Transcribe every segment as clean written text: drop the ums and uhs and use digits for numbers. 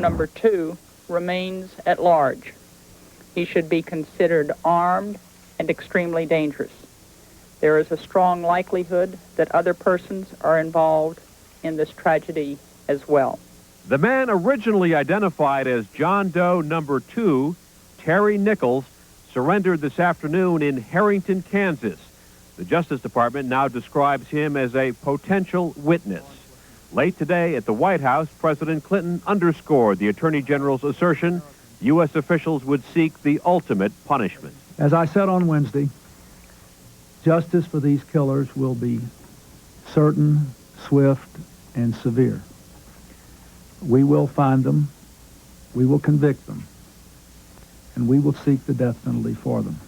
number 2 remains at large. He should be considered armed and extremely dangerous. There is a strong likelihood that other persons are involved in this tragedy as well. The man originally identified as John Doe number 2, Terry Nichols, surrendered this afternoon in Harrington, Kansas. The Justice Department now describes him as a potential witness. Late today at the White House, President Clinton underscored the Attorney General's assertion U.S. officials would seek the ultimate punishment. As I said on Wednesday, justice for these killers will be certain, swift, and severe. We will find them, we will convict them, and we will seek the death penalty for them.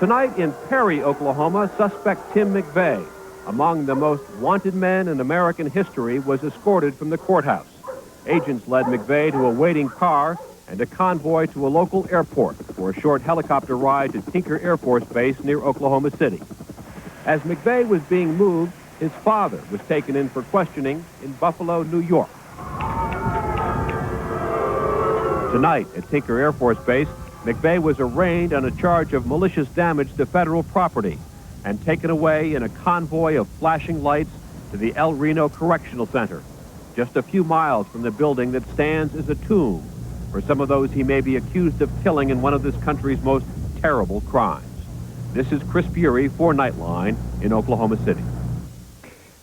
Tonight in Perry, Oklahoma, suspect Tim McVeigh, among the most wanted men in American history, was escorted from the courthouse. Agents led McVeigh to a waiting car and a convoy to a local airport for a short helicopter ride to Tinker Air Force Base near Oklahoma City. As McVeigh was being moved, his father was taken in for questioning in Buffalo, New York. Tonight at Tinker Air Force Base, McVeigh was arraigned on a charge of malicious damage to federal property and taken away in a convoy of flashing lights to the El Reno Correctional Center, just a few miles from the building that stands as a tomb for some of those he may be accused of killing in one of this country's most terrible crimes. This is Chris Bury for Nightline in Oklahoma City.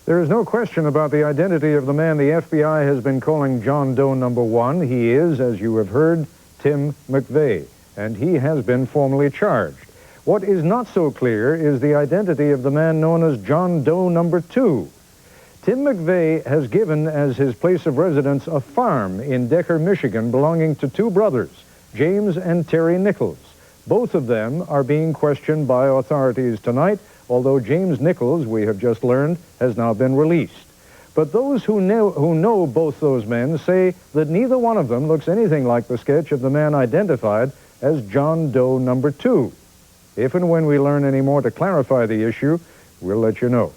There is no question about the identity of the man the FBI has been calling John Doe number 1. He is, as you have heard, Tim McVeigh, and he has been formally charged. What is not so clear is the identity of the man known as John Doe number 2. Tim McVeigh has given as his place of residence a farm in Decker, Michigan, belonging to 2 brothers, James and Terry Nichols. Both of them are being questioned by authorities tonight, although James Nichols, we have just learned, has now been released. But those who know both those men say that neither one of them looks anything like the sketch of the man identified as John Doe number 2. If and when we learn any more to clarify the issue, we'll let you know.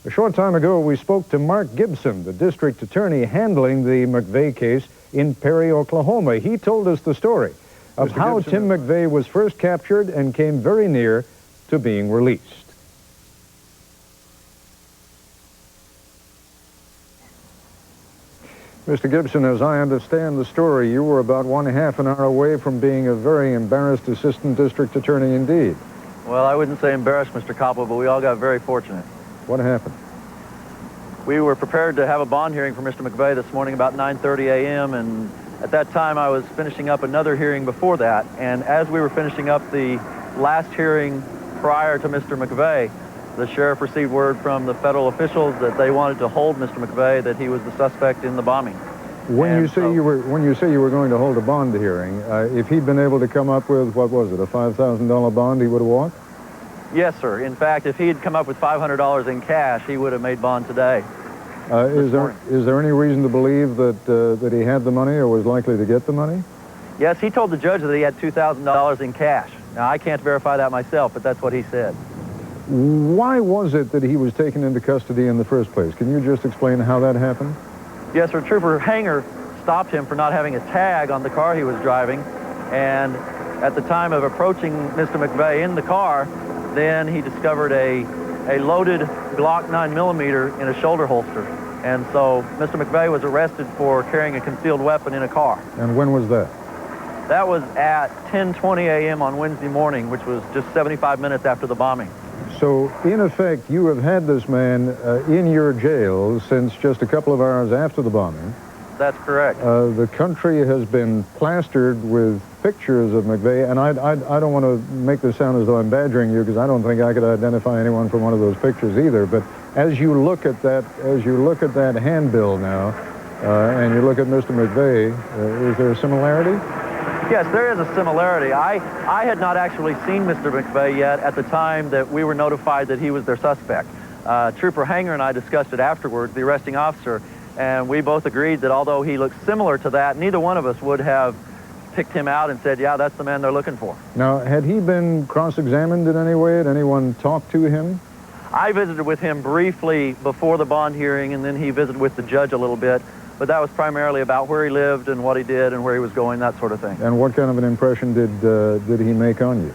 A short time ago, we spoke to Mark Gibson, the district attorney handling the McVeigh case in Perry, Oklahoma. He told us the story of how Tim McVeigh was first captured and came very near to being released. Mr. Gibson, as I understand the story, you were about 1/2 an hour away from being a very embarrassed assistant district attorney indeed. Well, I wouldn't say embarrassed, Mr. Koppel, but we all got very fortunate. What happened? We were prepared to have a bond hearing for Mr. McVeigh this morning about 9:30 a.m., and at that time I was finishing up another hearing before that, and as we were finishing up the last hearing prior to Mr. McVeigh, the sheriff received word from the federal officials that they wanted to hold Mr. McVeigh, that he was the suspect in the bombing. When you say you were going to hold a bond hearing, if he'd been able to come up with, what was it, a $5,000 bond, he would have walked? Yes, sir. In fact, if he had come up with $500 in cash, he would have made bond today. Is there any reason to believe that he had the money or was likely to get the money? Yes, he told the judge that he had $2,000 in cash. Now, I can't verify that myself, but that's what he said. Why was it that he was taken into custody in the first place? Can you just explain how that happened? Yes, sir. Trooper Hanger stopped him for not having a tag on the car he was driving, and at the time of approaching Mr. McVeigh in the car, then he discovered a loaded Glock 9mm in a shoulder holster. And so Mr. McVeigh was arrested for carrying a concealed weapon in a car. And when was that? That was at 10:20 a.m. on Wednesday morning, which was just 75 minutes after the bombing. So, in effect, you have had this man in your jail since just a couple of hours after the bombing. That's correct. The country has been plastered with pictures of McVeigh, and I don't want to make this sound as though I'm badgering you, because I don't think I could identify anyone from one of those pictures either. But as you look at that, handbill now, and you look at Mr. McVeigh, is there a similarity? Yes, there is a similarity. I had not actually seen Mr. McVeigh yet at the time that we were notified that he was their suspect. Trooper Hanger and I discussed it afterwards, the arresting officer, and we both agreed that although he looked similar to that, neither one of us would have picked him out and said, yeah, that's the man they're looking for. Now, had he been cross-examined in any way? Had anyone talked to him? I visited with him briefly before the bond hearing, and then he visited with the judge a little bit. but that was primarily about where he lived and what he did and where he was going, that sort of thing. And what kind of an impression did he make on you?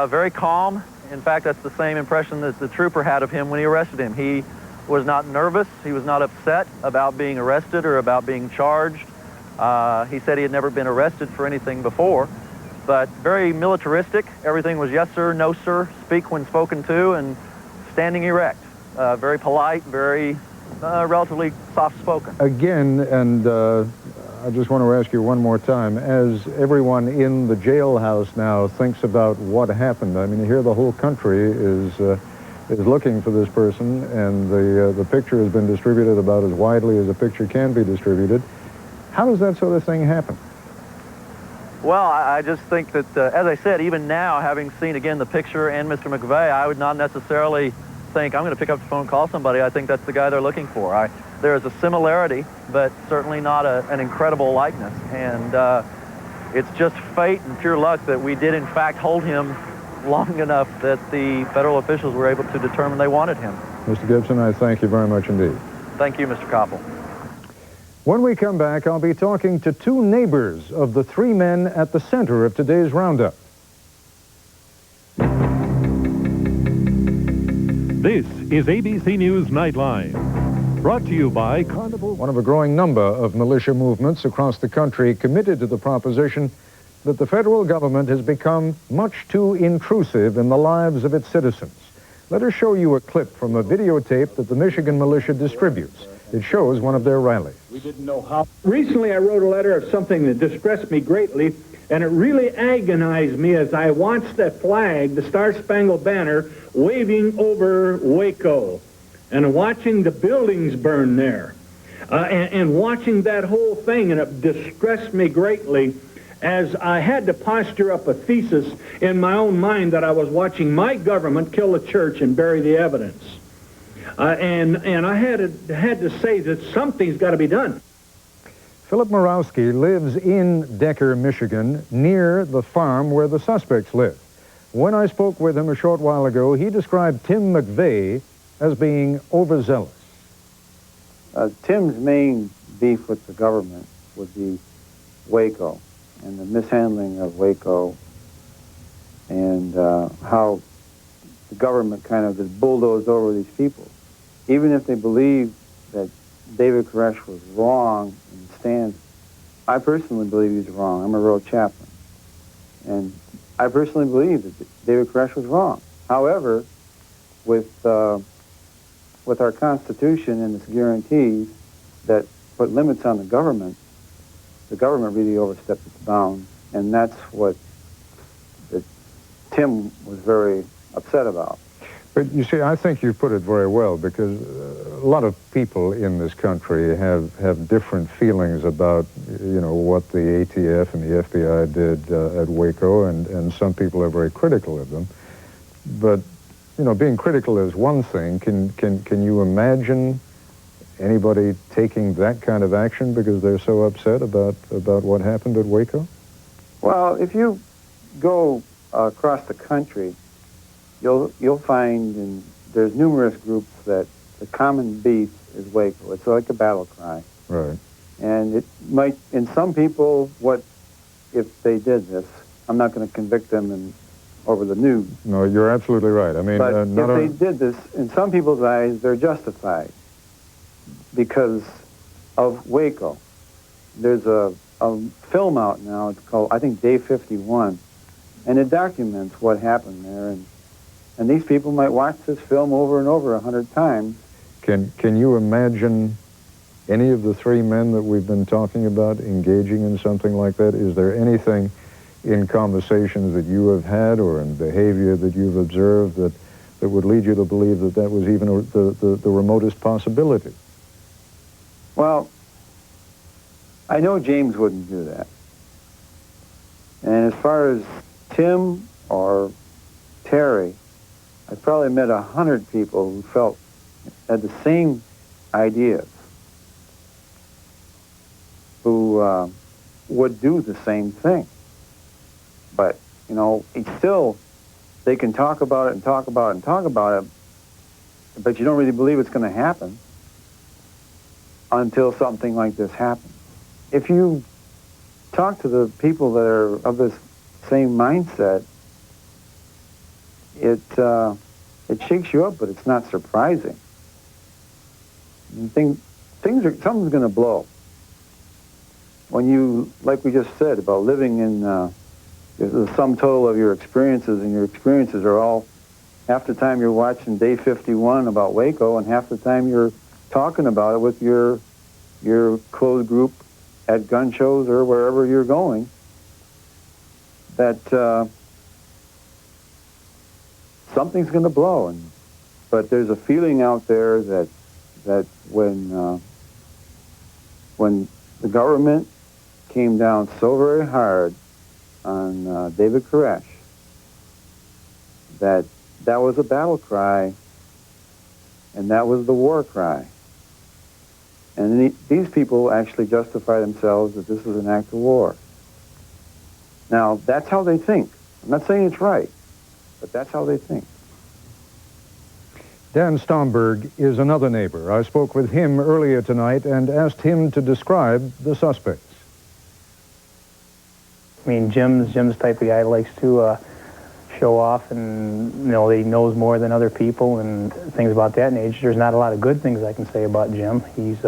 Very calm. In fact, that's the same impression that the trooper had of him when he arrested him. He was not nervous. He was not upset about being arrested or about being charged. He said he had never been arrested for anything before, but very militaristic. Everything was yes, sir, no, sir, speak when spoken to, and standing erect. Very polite, very relatively soft-spoken. Again, and I just want to ask you one more time, as everyone in the jailhouse now thinks about what happened, I mean, here the whole country is looking for this person, and the picture has been distributed about as widely as a picture can be distributed. How does that sort of thing happen? Well, I just think that, as I said, even now, having seen again the picture and Mr. McVeigh, I would not necessarily think I'm going to pick up the phone and call somebody. I think that's the guy they're looking for. There is a similarity, but certainly not an incredible likeness. And it's just fate and pure luck that we did, in fact, hold him long enough that the federal officials were able to determine they wanted him. Mr. Gibson, I thank you very much indeed. Thank you, Mr. Koppel. When we come back, I'll be talking to two neighbors of the three men at the center of today's roundup. This is ABC News Nightline, brought to you by Carnival. One of a growing number of militia movements across the country committed to the proposition that the federal government has become much too intrusive in the lives of its citizens. Let us show you a clip from a videotape that the Michigan Militia distributes. It shows one of their rallies. We didn't know how. Recently, I wrote a letter of something that distressed me greatly, and it really agonized me as I watched that flag, the Star-Spangled Banner, waving over Waco, and watching the buildings burn there, and watching that whole thing, and it distressed me greatly as I had to posture up a thesis in my own mind that I was watching my government kill the church and bury the evidence. And I had to say that something's got to be done. Philip Morawski lives in Decker, Michigan, near the farm where the suspects live. When I spoke with him a short while ago, he described Tim McVeigh as being overzealous. Tim's main beef with the government would be Waco and the mishandling of Waco and how the government kind of just bulldozed over these people. Even if they believe that David Koresh was wrong in the stand, I personally believe he's wrong. I'm a road chaplain. And I personally believe that David Koresh was wrong. However, with our Constitution and its guarantees that put limits on the government really overstepped its bounds. And that's what Tim was very upset about. But you see, I think you put it very well, because a lot of people in this country have different feelings about, you know, what the ATF and the FBI did at Waco, and some people are very critical of them. But, you know, being critical is one thing. Can you imagine anybody taking that kind of action because they're so upset about what happened at Waco? Well, if you go across the country, you'll find, and there's numerous groups that the common beef is Waco. It's like a battle cry. Right. And it might, in some people, what if they did this? I'm not going to convict them over the news. No, you're absolutely right. I mean, but if they did this, in some people's eyes, they're justified because of Waco. There's a film out now. It's called, I think, Day 51, and it documents what happened there. And these people might watch this film over and over 100 times. Can you imagine any of the three men that we've been talking about engaging in something like that? Is there anything in conversations that you have had or in behavior that you've observed that would lead you to believe that was even the remotest possibility? Well, I know James wouldn't do that. And as far as Tim or Terry, I probably met 100 people who had the same ideas, who would do the same thing. But, you know, they can talk about it and talk about it and talk about it, but you don't really believe it's going to happen. until something like this happens. If you talk to the people that are of this same mindset, it shakes you up, but it's not surprising. Something's going to blow. When you, like we just said, about living in the sum total of your experiences, and your experiences are all, half the time you're watching Day 51 about Waco, and half the time you're talking about it with your closed group at gun shows or wherever you're going, that something's going to blow. But there's a feeling out there that when the government came down so very hard on David Koresh, that was a battle cry, and that was the war cry. And these people actually justify themselves that this is an act of war. Now, that's how they think. I'm not saying it's right, but that's how they think. Dan Stomberg is another neighbor. I spoke with him earlier tonight and asked him to describe the suspects. I mean, Jim's the type of guy that likes to show off, and he knows more than other people and things about that nature. There's not a lot of good things I can say about Jim. He's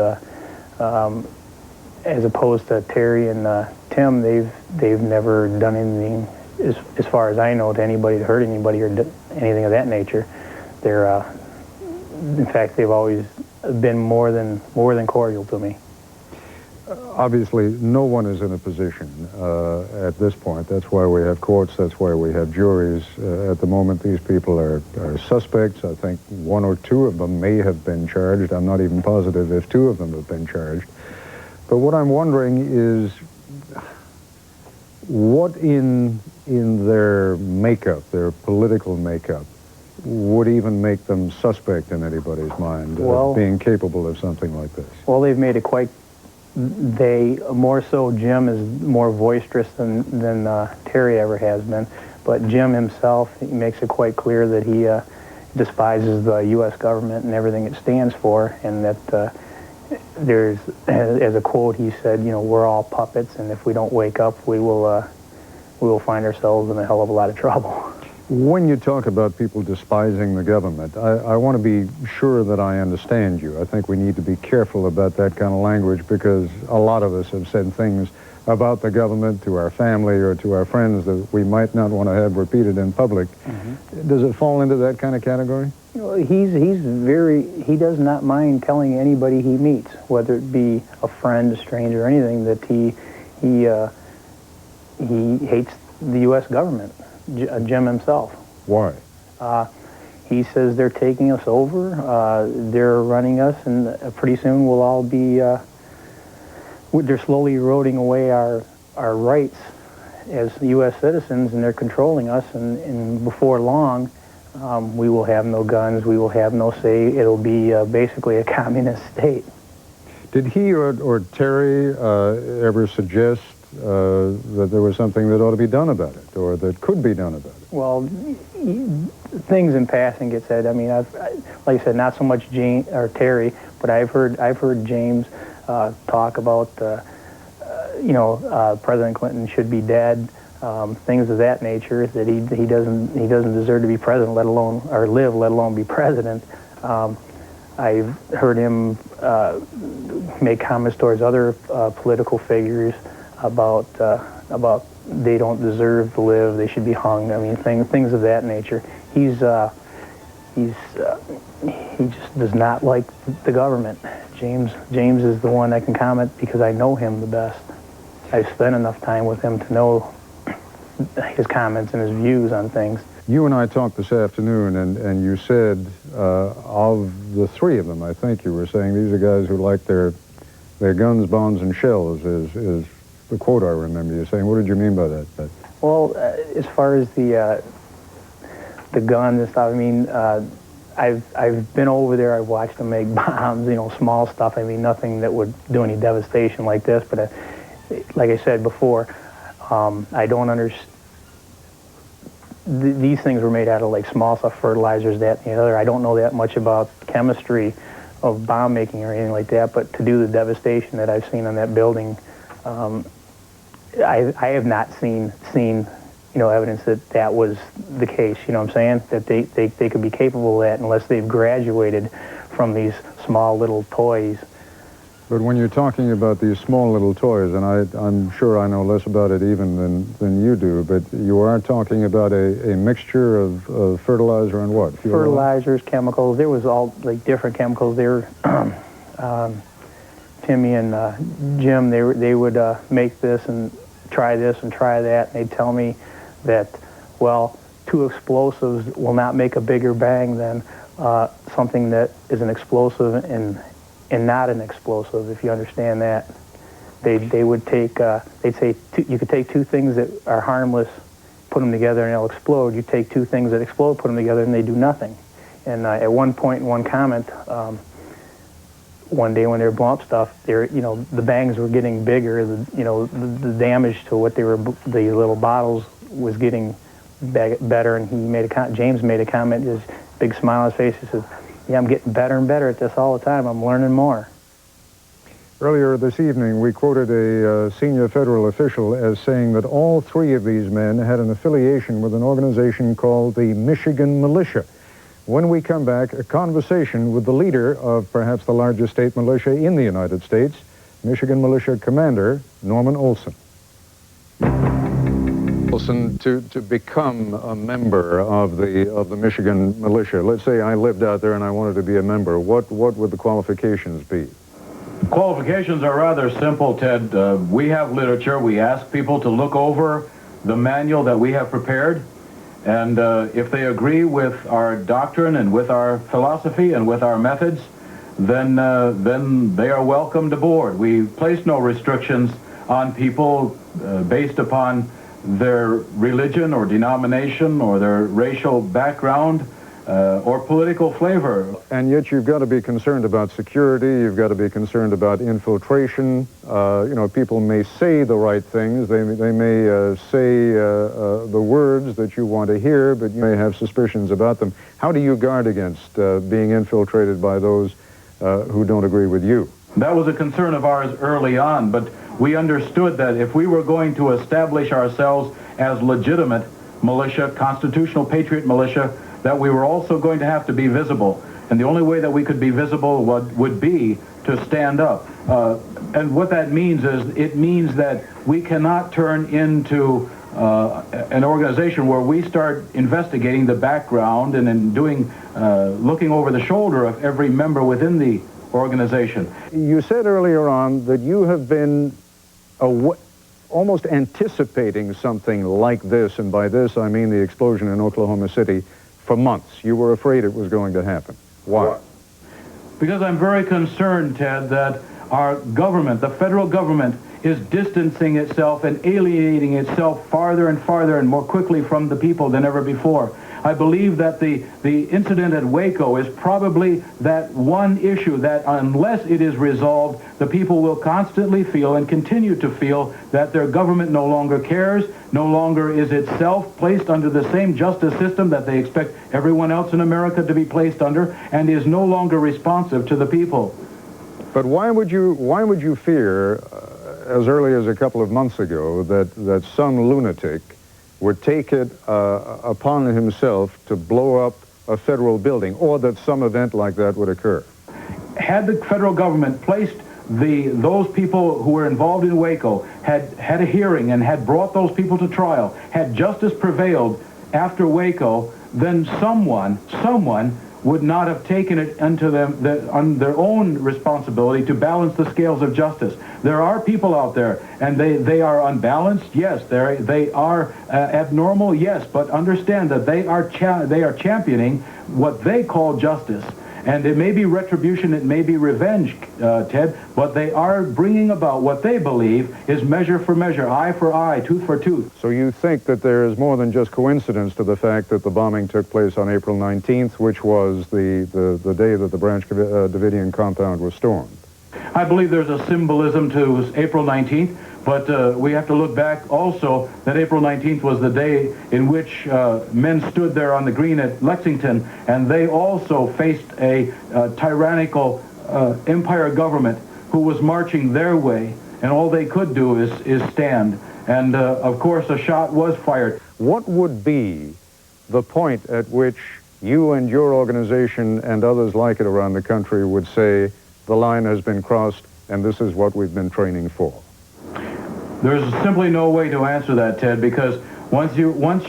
as opposed to Terry and Tim, they've never done anything, as far as I know, to anybody, to hurt anybody or anything of that nature. They're in fact, they've always been more than cordial to me. Obviously, no one is in a position at this point. That's why we have courts. That's why we have juries. At the moment, these people are suspects. I think one or two of them may have been charged. I'm not even positive if two of them have been charged. But what I'm wondering is what in their makeup, their political makeup, would even make them suspect in anybody's mind of being capable of something like this? Well, they've made it quite... more so, Jim is more boisterous than Terry ever has been. But Jim himself, he makes it quite clear that he despises the U.S. government and everything it stands for, and that there's, as a quote, he said, we're all puppets, and if we don't wake up, we will find ourselves in a hell of a lot of trouble. When you talk about people despising the government, I want to be sure that I understand you. I think we need to be careful about that kind of language, because a lot of us have said things about the government to our family or to our friends that we might not want to have repeated in public. Mm-hmm. Does it fall into that kind of category? He does not mind telling anybody he meets, whether it be a friend, a stranger, or anything, that he hates the U.S. government. Jim himself. Why? He says they're taking us over, they're running us, and pretty soon we'll all be, they're slowly eroding away our rights as U.S. citizens, and they're controlling us, and before long, we will have no guns, we will have no say, it'll be basically a communist state. Did he or Terry ever suggest that there was something that ought to be done about it, or that could be done about it? Well, things in passing get said. I mean, like I said, not so much Jane or Terry, but I've heard James talk about, President Clinton should be dead, things of that nature. That he doesn't deserve to be president, let alone be president. I've heard him make comments towards other political figures about they don't deserve to live, they should be hung. I mean, things of that nature. He just does not like the government. James is the one I can comment, because I know him the best. I've spent enough time with him to know his comments and his views on things. You and I talked this afternoon, and you said of the three of them, I think you were saying these are guys who like their guns, bombs, and shells, is the quote I remember you saying. What did you mean by that? Well, as far as the guns and stuff, I mean, I've been over there. I've watched them make bombs, small stuff. I mean, nothing that would do any devastation like this. But like I said before, I don't understand. These things were made out of like small stuff, fertilizers, that and the other. I don't know that much about chemistry of bomb making or anything like that, but to do the devastation that I've seen on that building, I have not seen evidence that that was the case. You know what I'm saying? That they could be capable of that unless they've graduated from these small little toys. But when you're talking about these small little toys, and I'm sure I know less about it even than you do, but you are talking about a mixture of fertilizer and what? Fertilizers, chemicals. There was all like different chemicals. They were Timmy and Jim. They would make this and try that. And they'd tell me that, well, 2 explosives will not make a bigger bang than something that is an explosive and not an explosive, if you understand that. They would take, they'd say you could take 2 things that are harmless, put them together and they'll explode. You take 2 things that explode, put them together and they do nothing. And at one point in one comment, one day when they were blowing up stuff, the bangs were getting bigger, the damage to what the little bottles was getting better, and James made a comment, his big smile on his face, he said, yeah, I'm getting better and better at this all the time. I'm learning more. Earlier this evening, we quoted a senior federal official as saying that all 3 of these men had an affiliation with an organization called the Michigan Militia. When we come back, a conversation with the leader of perhaps the largest state militia in the United States, Michigan Militia Commander Norman Olson. Olson, to become a member of the Michigan Militia, let's say I lived out there and I wanted to be a member, what would the qualifications be? Qualifications are rather simple, Ted. We have literature. We ask people to look over the manual that we have prepared, and if they agree with our doctrine and with our philosophy and with our methods, then they are welcomed aboard. We place no restrictions on people based upon their religion or denomination or their racial background or political flavor. And yet you've got to be concerned about security, you've got to be concerned about infiltration. People may say the right things, they may say the words that you want to hear, but you may have suspicions about them. How do you guard against being infiltrated by those who don't agree with you? That was a concern of ours early on, but we understood that if we were going to establish ourselves as legitimate militia, constitutional patriot militia, that we were also going to have to be visible. And the only way that we could be visible would be to stand up. And what that means is, it means that we cannot turn into an organization where we start investigating the background and then looking over the shoulder of every member within the organization. You said earlier on that you have been almost anticipating something like this, and by this I mean the explosion in Oklahoma City, for months. You were afraid it was going to happen. Why? Because I'm very concerned, Ted, that our government, the federal government, is distancing itself and alienating itself farther and farther and more quickly from the people than ever before. I believe that the incident at Waco is probably that one issue that, unless it is resolved, the people will constantly feel and continue to feel that their government no longer cares, no longer is itself placed under the same justice system that they expect everyone else in America to be placed under, and is no longer responsive to the people. But why would you fear, as early as a couple of months ago, that some lunatic would take it upon himself to blow up a federal building, or that some event like that would occur? Had the federal government placed those people who were involved in Waco, had a hearing and had brought those people to trial, had justice prevailed after Waco, then someone would not have taken it on their own responsibility to balance the scales of justice. There are people out there, and they are unbalanced, yes. They are abnormal, yes. But understand that they are championing what they call justice. And it may be retribution, it may be revenge, Ted, but they are bringing about what they believe is measure for measure, eye for eye, tooth for tooth. So you think that there is more than just coincidence to the fact that the bombing took place on April 19th, which was the day that the Branch Davidian compound was stormed? I believe there's a symbolism to April 19th, but we have to look back also that April 19th was the day in which men stood there on the green at Lexington, and they also faced a tyrannical empire government who was marching their way, and all they could do is stand. And, of course, a shot was fired. What would be the point at which you and your organization and others like it around the country would say the line has been crossed and this is what we've been training for? There's simply no way to answer that, Ted, because once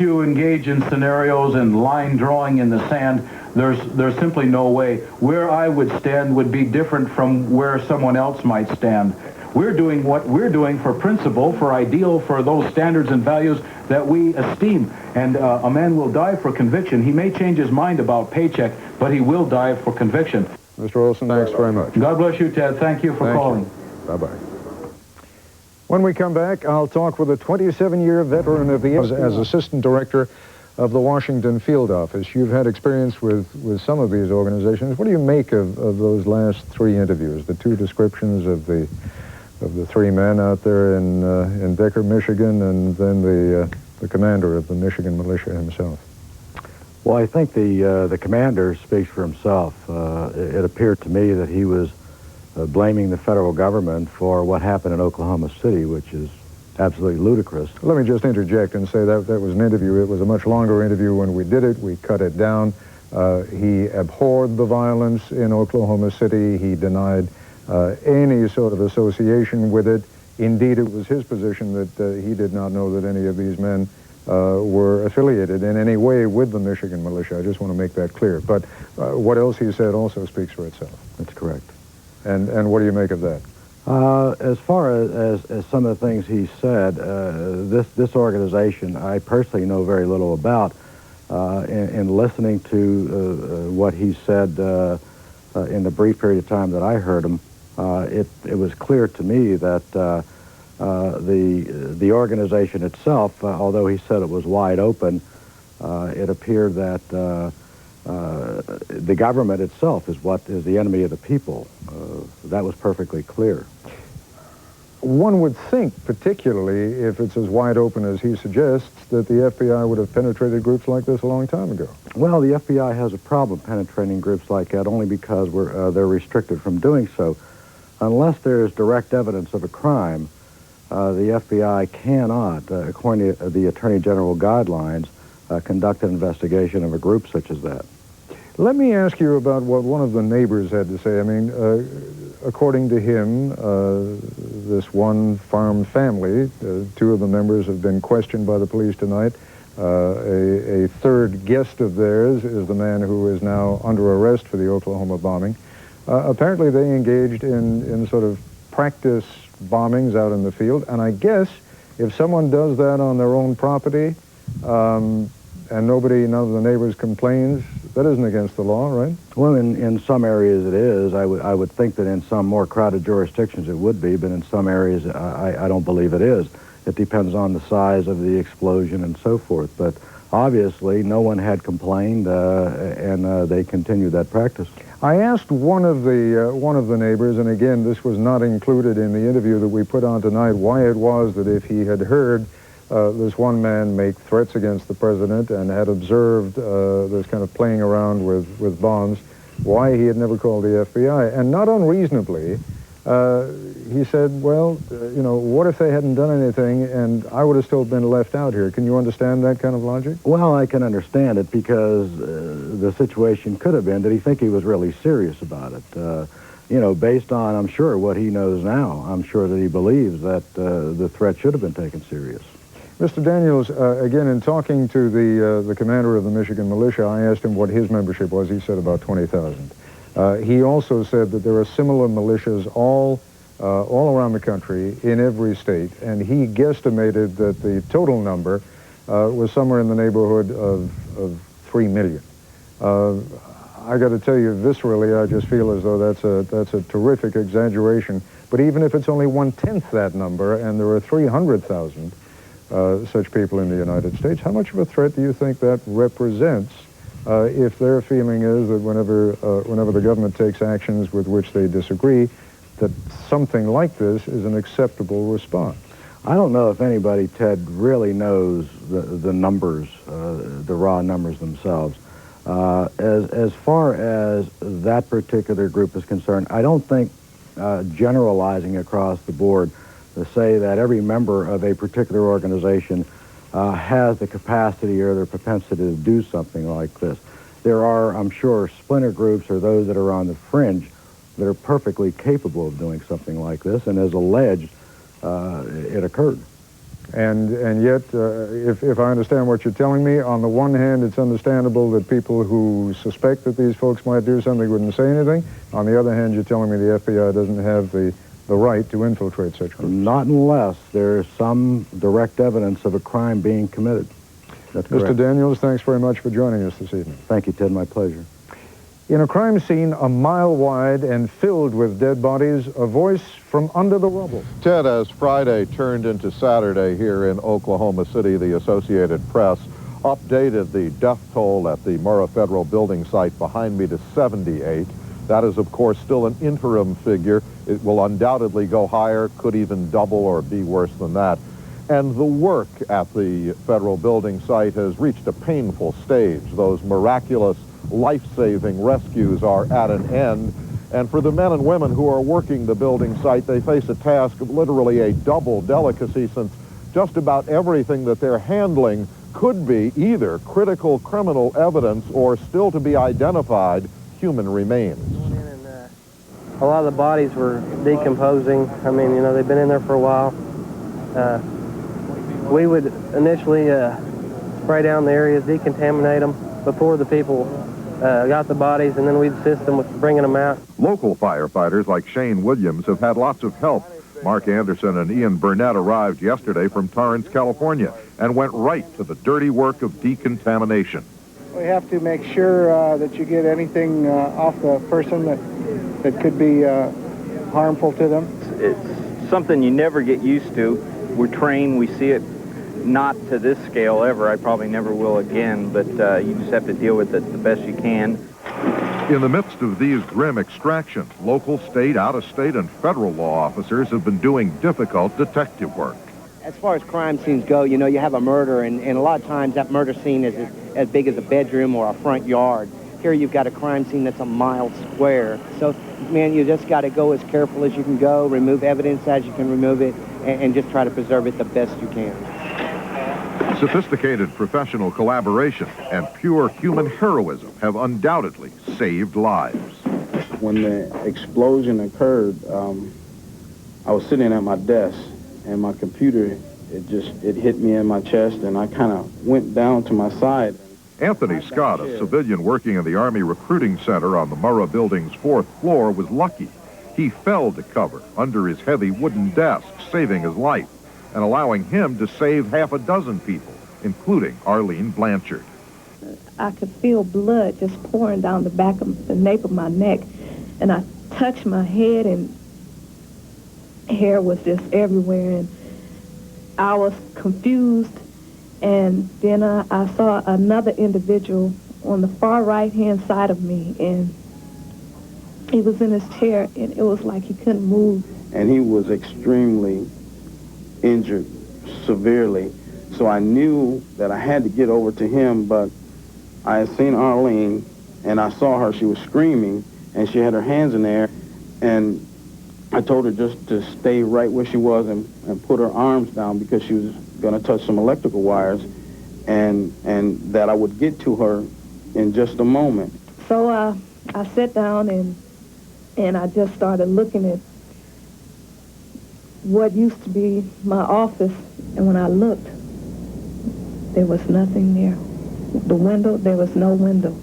you engage in scenarios and line drawing in the sand, there's simply no way. Where I would stand would be different from where someone else might stand. We're doing what we're doing for principle, for ideal, for those standards and values that we esteem. And a man will die for conviction. He may change his mind about paycheck, but he will die for conviction. Mr. Olson, thanks very much. God bless you, Ted. Thank you for calling. Bye-bye. When we come back, I'll talk with a 27-year veteran of the as Assistant Director of the Washington Field Office. You've had experience with some of these organizations. What do you make of those last three interviews, the two descriptions of the three men out there in Decker, Michigan, and then the commander of the Michigan Militia himself? Well, I think the commander speaks for himself. It appeared to me that he was blaming the federal government for what happened in Oklahoma City, which is absolutely ludicrous. Let me just interject and say that was an interview. It was a much longer interview when we did it. We cut it down. He abhorred the violence in Oklahoma City. He denied any sort of association with it. Indeed, it was his position that he did not know that any of these men were affiliated in any way with the Michigan Militia. I just want to make that clear. But what else he said also speaks for itself. That's correct. And what do you make of that? As far as some of the things he said, this organization I personally know very little about. In listening to what he said in the brief period of time that I heard him, it was clear to me that the organization itself, although he said it was wide open, it appeared that the government itself is the enemy of the people. That was perfectly clear. One would think, particularly if it's as wide open as he suggests, that the FBI would have penetrated groups like this a long time ago. Well, the FBI has a problem penetrating groups like that only because they're restricted from doing so. Unless there's direct evidence of a crime, the FBI cannot, according to the Attorney General guidelines, conduct an investigation of a group such as that. Let me ask you about what one of the neighbors had to say. I mean, according to him, this one farm family, two of the members have been questioned by the police tonight. A third guest of theirs is the man who is now under arrest for the Oklahoma bombing. Apparently they engaged in sort of practice bombings out in the field, and I guess if someone does that on their own property, and none of the neighbors complains, that isn't against the law, right? Well, in some areas it is. I would think that in some more crowded jurisdictions it would be, but in some areas I don't believe it is. It depends on the size of the explosion and so forth. But obviously no one had complained, and they continued that practice. I asked one of the neighbors, and again, this was not included in the interview that we put on tonight, why it was that if he had heard this one man make threats against the president and had observed this kind of playing around with bombs, why he had never called the FBI. And not unreasonably, he said, well, what if they hadn't done anything and I would have still been left out here? Can you understand that kind of logic? Well, I can understand it because the situation could have been, did he think he was really serious about it? Based on, I'm sure, what he knows now, I'm sure that he believes that the threat should have been taken serious. Mr. Daniels, again, in talking to the commander of the Michigan Militia, I asked him what his membership was. He said about 20,000. He also said that there are similar militias all around the country, in every state, and he guesstimated that the total number was somewhere in the neighborhood of 3 million. I got to tell you, viscerally, I just feel as though that's a terrific exaggeration. But even if it's only 1/10 that number, and there are 300,000 such people in the United States, how much of a threat do you think that represents if their feeling is that whenever the government takes actions with which they disagree, that something like this is an acceptable response? I don't know if anybody, Ted, really knows the numbers, the raw numbers themselves. As far as that particular group is concerned, I don't think generalizing across the board to say that every member of a particular organization has the capacity or the propensity to do something like this. There are, I'm sure, splinter groups or those that are on the fringe that are perfectly capable of doing something like this, and as alleged, it occurred. And yet, if I understand what you're telling me, on the one hand, it's understandable that people who suspect that these folks might do something wouldn't say anything. On the other hand, you're telling me the FBI doesn't have the right to infiltrate such groups. Not unless there's some direct evidence of a crime being committed. That's correct. Mr. Daniels, thanks very much for joining us this evening. Thank you, Ted. My pleasure. In a crime scene a mile wide and filled with dead bodies, a voice from under the rubble. Ted, as Friday turned into Saturday here in Oklahoma City, the Associated Press updated the death toll at the Murrah Federal Building site behind me to 78. That is, of course, still an interim figure. It will undoubtedly go higher, could even double or be worse than that. And the work at the federal building site has reached a painful stage. Those miraculous life-saving rescues are at an end. And for the men and women who are working the building site, they face a task of literally a double delicacy, since just about everything that they're handling could be either critical criminal evidence or still to be identified human remains. A lot of the bodies were decomposing. I mean, you know, they've been in there for a while. We would initially spray down the areas, decontaminate them before the people got the bodies, and then we'd assist them with bringing them out. Local firefighters like Shane Williams have had lots of help. Mark Anderson and Ian Burnett arrived yesterday from Torrance, California, and went right to the dirty work of decontamination. We have to make sure that you get anything off the person that could be harmful to them. It's something you never get used to. We're trained, we see it not to this scale ever. I probably never will again, but you just have to deal with it the best you can. In the midst of these grim extractions, local, state, out-of-state, and federal law officers have been doing difficult detective work. As far as crime scenes go, you know, you have a murder, and a lot of times that murder scene is as big as a bedroom or a front yard. Here you've got a crime scene that's a mile square. So, man, you just got to go as careful as you can go, remove evidence as you can remove it, and just try to preserve it the best you can. Sophisticated professional collaboration and pure human heroism have undoubtedly saved lives. When the explosion occurred, I was sitting at my desk, and my computer, it hit me in my chest, and I kind of went down to my side. Anthony Scott, a civilian working in the Army Recruiting Center on the Murrah Building's 4th floor, was lucky. He fell to cover under his heavy wooden desk, saving his life and allowing him to save half a dozen people, including Arlene Blanchard. I could feel blood just pouring down the back of the nape of my neck, and I touched my head, and hair was just everywhere, and I was confused. And then I saw another individual on the far right-hand side of me, and he was in his chair, and it was like he couldn't move. And he was extremely injured, severely. So I knew that I had to get over to him, but I had seen Arlene, and I saw her. She was screaming, and she had her hands in the air, and I told her just to stay right where she was and put her arms down, because she was going to touch some electrical wires, and that I would get to her in just a moment. So I sat down and I just started looking at what used to be my office, and when I looked, there was nothing there. The window, there was no window.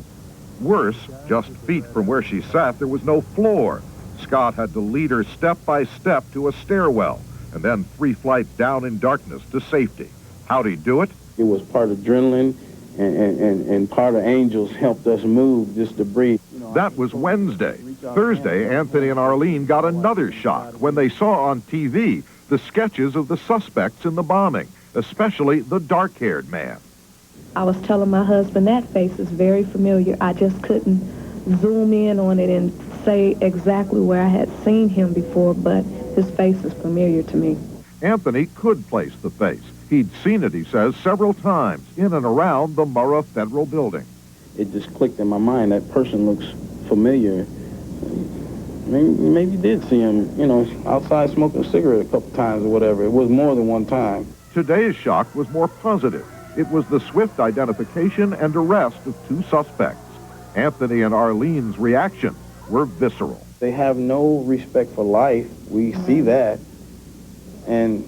Worse, just feet from where she sat, there was no floor. Scott had to lead her step by step to a stairwell, and then 3 flights down in darkness to safety. How'd he do it? It was part adrenaline, and part of angels helped us move this debris. That was Wednesday. Thursday, Anthony and Arlene got another shock when they saw on TV the sketches of the suspects in the bombing, especially the dark-haired man. I was telling my husband that face is very familiar. I just couldn't zoom in on it and say exactly where I had seen him before, but his face is familiar to me. Anthony could place the face. He'd seen it, he says, several times in and around the Murrah Federal Building. it just clicked in my mind. That person looks familiar. Maybe did see him, you know, outside smoking a cigarette a couple times or whatever. It was more than one time. Today's shock was more positive. It was the swift identification and arrest of two suspects. Anthony and Arlene's reaction were visceral. They have no respect for life. We see that. And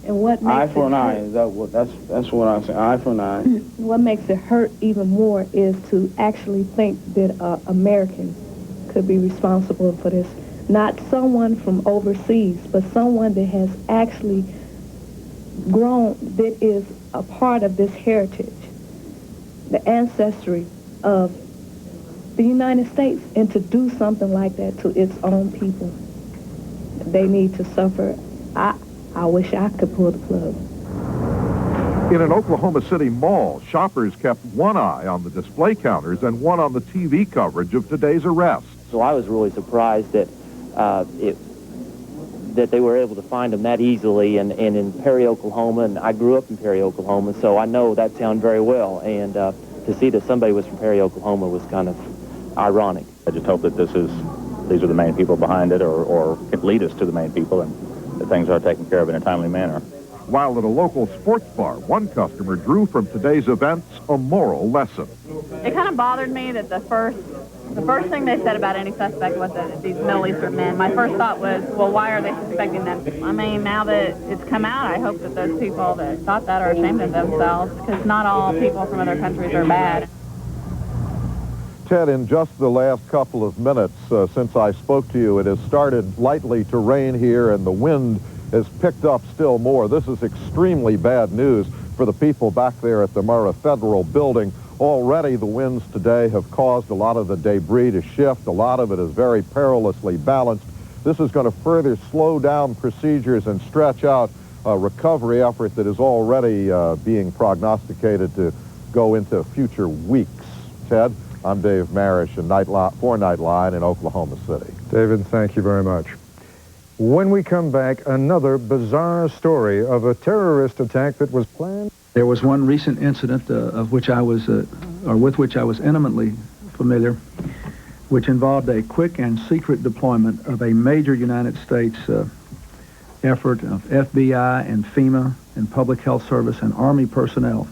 what makes eye for an eye. Hurt, that's what I say. Eye for an eye. what makes it hurt even more is to actually think that Americans could be responsible for this. Not someone from overseas, but someone that has actually grown, that is a part of this heritage, the ancestry of the United States, and to do something like that to its own people. They need to suffer. I wish I could pull the plug. In an Oklahoma City mall, shoppers kept one eye on the display counters and one on the TV coverage of today's arrest. So I was really surprised that that they were able to find them that easily, and in Perry, Oklahoma, and I grew up in Perry, Oklahoma, so I know that town very well, and to see that somebody was from Perry, Oklahoma was kind of ironic. I just hope that these are the main people behind it, or can lead us to the main people, and that things are taken care of in a timely manner. While at a local sports bar, one customer drew from today's events a moral lesson. It kind of bothered me that the first thing they said about any suspect was that these Middle Eastern men. My first thought was, well, why are they suspecting them? I mean, now that it's come out, I hope that those people that thought that are ashamed of themselves, because not all people from other countries are bad. Ted, in just the last couple of minutes since I spoke to you, it has started lightly to rain here, and the wind has picked up still more. This is extremely bad news for the people back there at the Murrah Federal Building. Already the winds today have caused a lot of the debris to shift. A lot of it is very perilously balanced. This is going to further slow down procedures and stretch out a recovery effort that is already being prognosticated to go into future weeks. Ted, I'm Dave Marish for Nightline in Oklahoma City. David, thank you very much. When we come back, another bizarre story of a terrorist attack that was planned. There was one recent incident with which I was intimately familiar, which involved a quick and secret deployment of a major United States effort of FBI and FEMA and Public Health Service and Army personnel,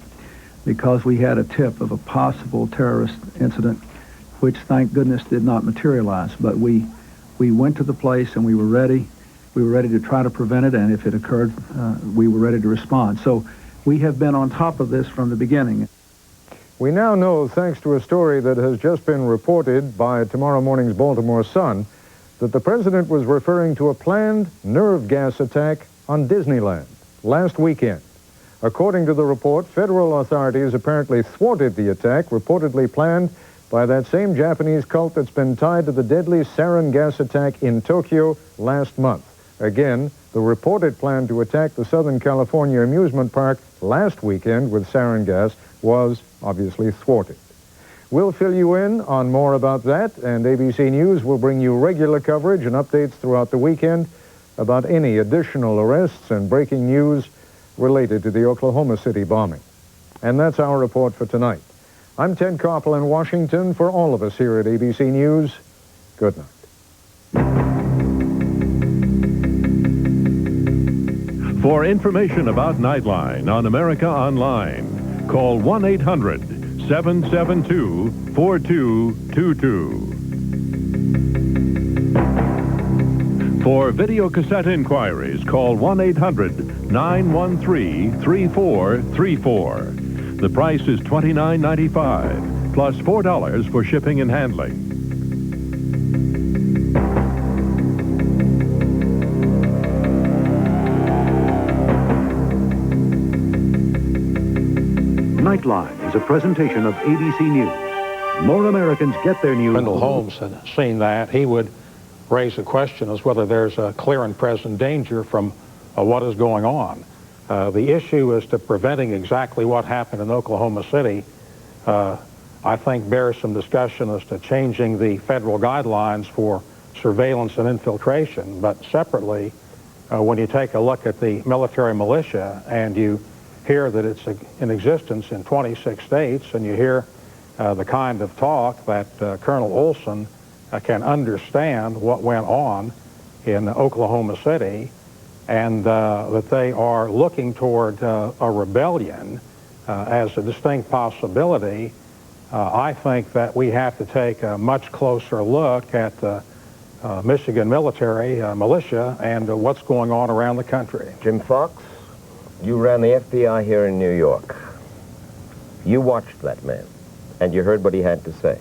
because we had a tip of a possible terrorist incident, which thank goodness did not materialize. But we went to the place and we were ready. We were ready to try to prevent it, and if it occurred, we were ready to respond. So we have been on top of this from the beginning. We now know, thanks to a story that has just been reported by tomorrow morning's Baltimore Sun, that the president was referring to a planned nerve gas attack on Disneyland last weekend. According to the report, federal authorities apparently thwarted the attack, reportedly planned by that same Japanese cult that's been tied to the deadly sarin gas attack in Tokyo last month. Again, the reported plan to attack the Southern California amusement park last weekend with sarin gas was obviously thwarted. We'll fill you in on more about that, and ABC News will bring you regular coverage and updates throughout the weekend about any additional arrests and breaking news related to the Oklahoma City bombing. And that's our report for tonight. I'm Ted Koppel in Washington. For all of us here at ABC News, good night. For information about Nightline on America Online, call 1-800-772-4222. For video cassette inquiries, call 1-800-913-3434. The price is $29.95, plus $4 for shipping and handling. Nightline is a presentation of ABC News. More Americans get their news. Wendell Holmes had seen that. He would raise the question as whether there's a clear and present danger from what is going on. The issue as to preventing exactly what happened in Oklahoma City, I think bears some discussion as to changing the federal guidelines for surveillance and infiltration. But separately, when you take a look at the military militia and you hear that it's in existence in 26 states, and you hear the kind of talk that Colonel Olson can understand what went on in Oklahoma City, and that they are looking toward a rebellion as a distinct possibility, I think that we have to take a much closer look at the Michigan militia and what's going on around the country. Jim Fox, you ran the FBI here in New York. You watched that man, and you heard what he had to say.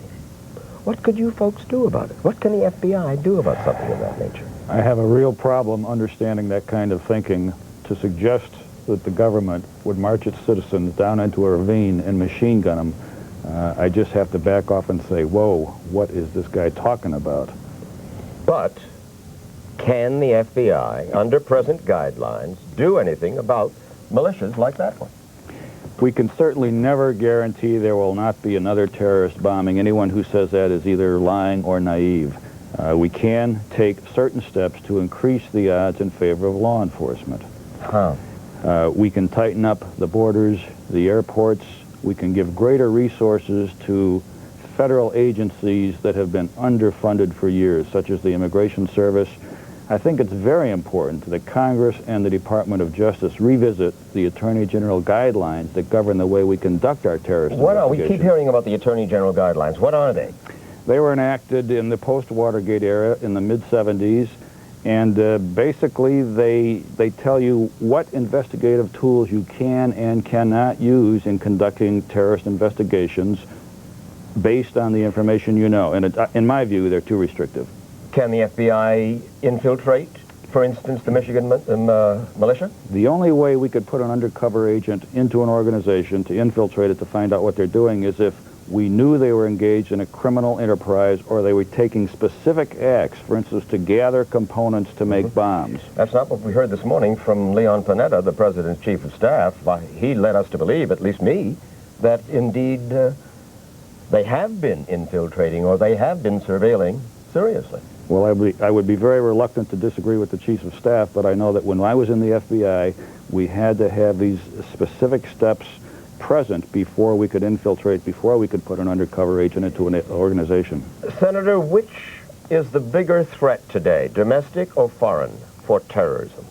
What could you folks do about it? What can the FBI do about something of that nature? I have a real problem understanding that kind of thinking. To suggest that the government would march its citizens down into a ravine and machine gun them, I just have to back off and say, whoa, what is this guy talking about? But can the FBI, under present guidelines, do anything about militias like that one? We can certainly never guarantee there will not be another terrorist bombing. Anyone who says that is either lying or naive. We can take certain steps to increase the odds in favor of law enforcement. How? We can tighten up the borders, the airports. We can give greater resources to federal agencies that have been underfunded for years, such as the Immigration Service. I think it's very important that Congress and the Department of Justice revisit the Attorney General guidelines that govern the way we conduct our terrorist investigations. We keep hearing about the Attorney General guidelines. What are they? They were enacted in the post-Watergate era in the mid-'70s, and basically they tell you what investigative tools you can and cannot use in conducting terrorist investigations based on the information you know. And in my view, they're too restrictive. Can the FBI infiltrate, for instance, the Michigan militia? The only way we could put an undercover agent into an organization to infiltrate it to find out what they're doing is if we knew they were engaged in a criminal enterprise or they were taking specific acts, for instance, to gather components to make bombs. That's not what we heard this morning from Leon Panetta, the President's Chief of Staff. He led us to believe, at least me, that indeed they have been infiltrating or they have been surveilling seriously. Well, I would be very reluctant to disagree with the Chief of Staff, but I know that when I was in the FBI, we had to have these specific steps present before we could infiltrate, before we could put an undercover agent into an organization. Senator, which is the bigger threat today, domestic or foreign, for terrorism?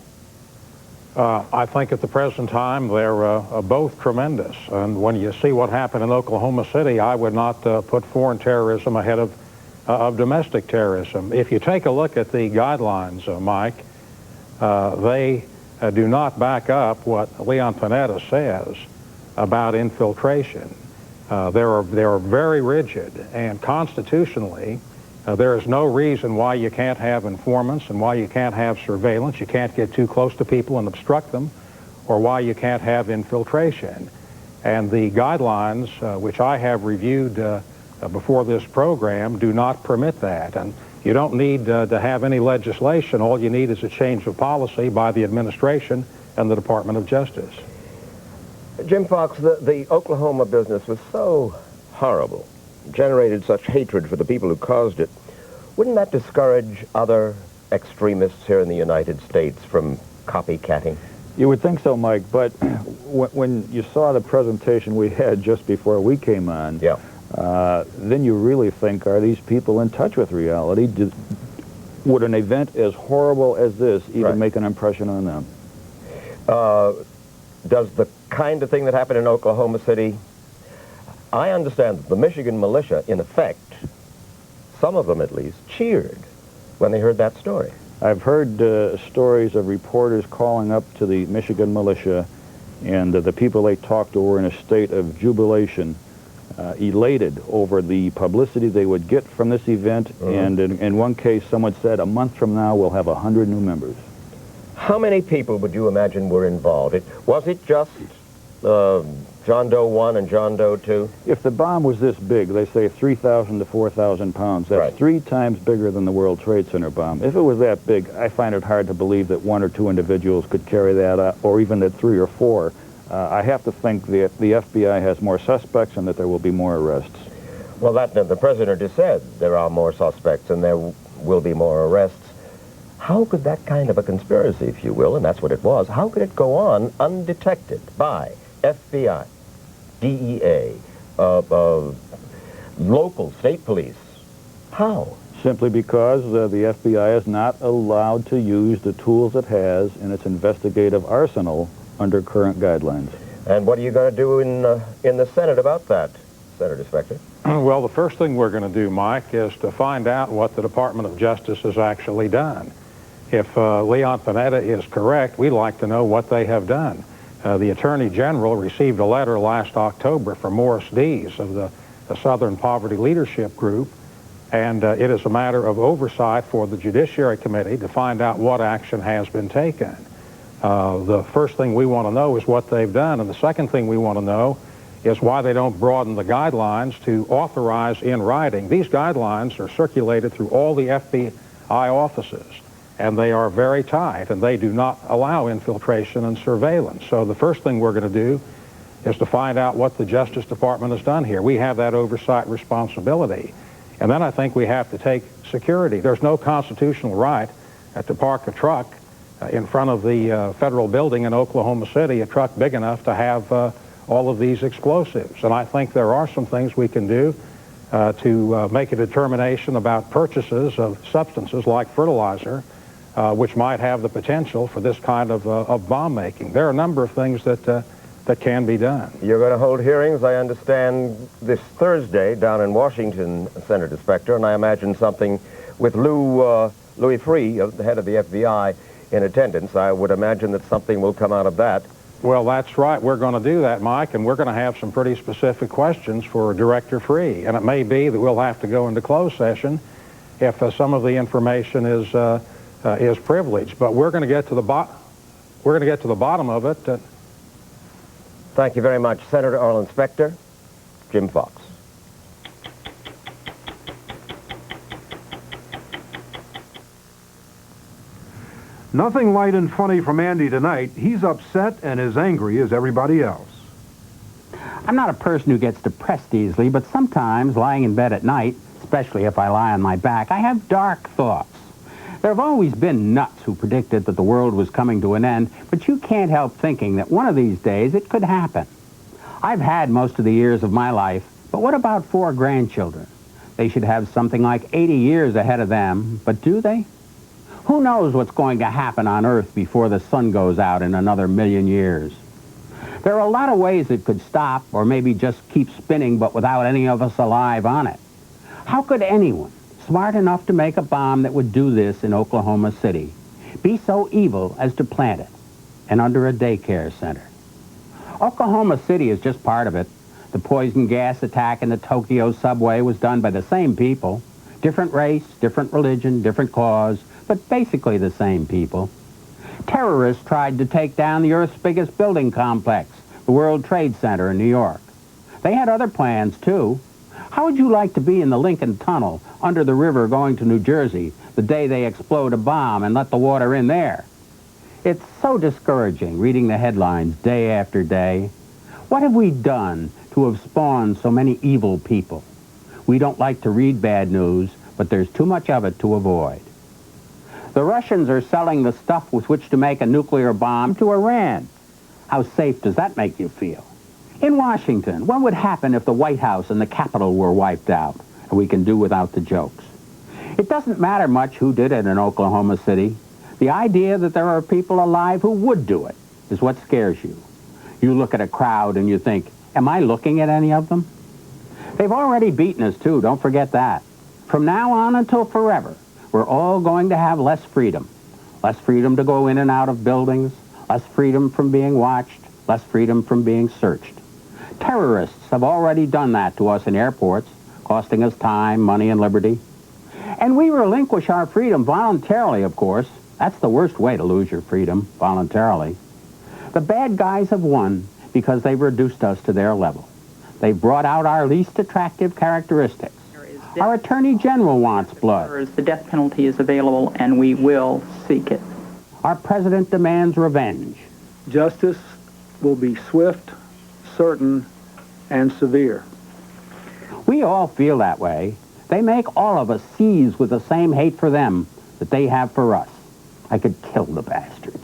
I think at the present time they're both tremendous. And when you see what happened in Oklahoma City, I would not put foreign terrorism ahead of domestic terrorism. If you take a look at the guidelines, Mike, they do not back up what Leon Panetta says about infiltration. They're very rigid, and constitutionally, there is no reason why you can't have informants and why you can't have surveillance. You can't get too close to people and obstruct them, or why you can't have infiltration. And the guidelines, which I have reviewed before this program, do not permit that. And you don't need to have any legislation. All you need is a change of policy by the administration and the Department of Justice. Jim Fox, the Oklahoma business was so horrible, generated such hatred for the people who caused it. Wouldn't that discourage other extremists here in the United States from copycatting? You would think so, Mike, but when you saw the presentation we had just before we came on, then you really think, are these people in touch with reality? Would an event as horrible as this even make an impression on them? Does the kind of thing that happened in Oklahoma City, I understand that the Michigan Militia, in effect, some of them at least, cheered when they heard that story. I've heard stories of reporters calling up to the Michigan Militia, and the people they talked to were in a state of jubilation, elated over the publicity they would get from this event, and in one case someone said, a month from now we'll have 100 new members. How many people would you imagine were involved? Was it just John Doe 1 and John Doe 2? If the bomb was this big, they say 3,000 to 4,000 pounds, that's 3 times bigger than the World Trade Center bomb. If it was that big, I find it hard to believe that 1 or 2 individuals could carry that out, or even that 3 or 4. I have to think that the FBI has more suspects and that there will be more arrests. Well, the President has said there are more suspects and there will be more arrests. How could that kind of a conspiracy, if you will, and that's what it was, how could it go on undetected by FBI, DEA, local state police. How? Simply because the FBI is not allowed to use the tools it has in its investigative arsenal under current guidelines. And what are you going to do in the Senate about that, Senator Specter? Well, the first thing we're going to do, Mike, is to find out what the Department of Justice has actually done. If Leon Panetta is correct, we'd like to know what they have done. The Attorney General received a letter last October from Morris Dees of the Southern Poverty Leadership Group, and it is a matter of oversight for the Judiciary Committee to find out what action has been taken. The first thing we want to know is what they've done, and the second thing we want to know is why they don't broaden the guidelines to authorize in writing. These guidelines are circulated through all the FBI offices, and they are very tight, and they do not allow infiltration and surveillance. So the first thing we're going to do is to find out what the Justice Department has done here. We have that oversight responsibility. And then I think we have to take security. There's no constitutional right to park a truck in front of the federal building in Oklahoma City, a truck big enough to have all of these explosives. And I think there are some things we can do to make a determination about purchases of substances like fertilizer, which might have the potential for this kind of bomb making. There are a number of things that can be done. You're going to hold hearings, I understand, this Thursday down in Washington, Senator Specter, and I imagine something with Louis Freeh, the head of the FBI, in attendance. I would imagine that something will come out of that. Well, that's right. We're going to do that, Mike, and we're going to have some pretty specific questions for Director Freeh. And it may be that we'll have to go into closed session if some of the information is privileged. But we're going to get to the bottom of it. Thank you very much, Senator Arlen Specter. Jim Fox. Nothing light and funny from Andy tonight. He's upset and as angry as everybody else. I'm not a person who gets depressed easily, but sometimes lying in bed at night, especially if I lie on my back, I have dark thoughts. There have always been nuts who predicted that the world was coming to an end, but you can't help thinking that one of these days it could happen. I've had most of the years of my life, but what about 4 grandchildren? They should have something like 80 years ahead of them, but do they? Who knows what's going to happen on Earth before the sun goes out in another 1,000,000 years? There are a lot of ways it could stop, or maybe just keep spinning, but without any of us alive on it. How could anyone smart enough to make a bomb that would do this in Oklahoma City be so evil as to plant it, and under a daycare center? Oklahoma City is just part of it. The poison gas attack in the Tokyo subway was done by the same people. Different race, different religion, different cause, but basically the same people. Terrorists tried to take down the Earth's biggest building complex, the World Trade Center in New York. They had other plans, too. How would you like to be in the Lincoln Tunnel under the river going to New Jersey the day they explode a bomb and let the water in there? It's so discouraging reading the headlines day after day. What have we done to have spawned so many evil people? We don't like to read bad news, but there's too much of it to avoid. The Russians are selling the stuff with which to make a nuclear bomb to Iran. How safe does that make you feel? In Washington, what would happen if the White House and the Capitol were wiped out? And we can do without the jokes. It doesn't matter much who did it in Oklahoma City. The idea that there are people alive who would do it is what scares you. You look at a crowd and you think, am I looking at any of them? They've already beaten us, too. Don't forget that. From now on until forever, we're all going to have less freedom. Less freedom to go in and out of buildings, less freedom from being watched, less freedom from being searched. Terrorists have already done that to us in airports, costing us time, money, and liberty. And we relinquish our freedom voluntarily, of course. That's the worst way to lose your freedom, voluntarily. The bad guys have won because they've reduced us to their level. They've brought out our least attractive characteristics. Our Attorney General wants blood. The death penalty is available, and we will seek it. Our President demands revenge. Justice will be swift, certain, and severe. We all feel that way. They make all of us seize with the same hate for them that they have for us. I could kill the bastards.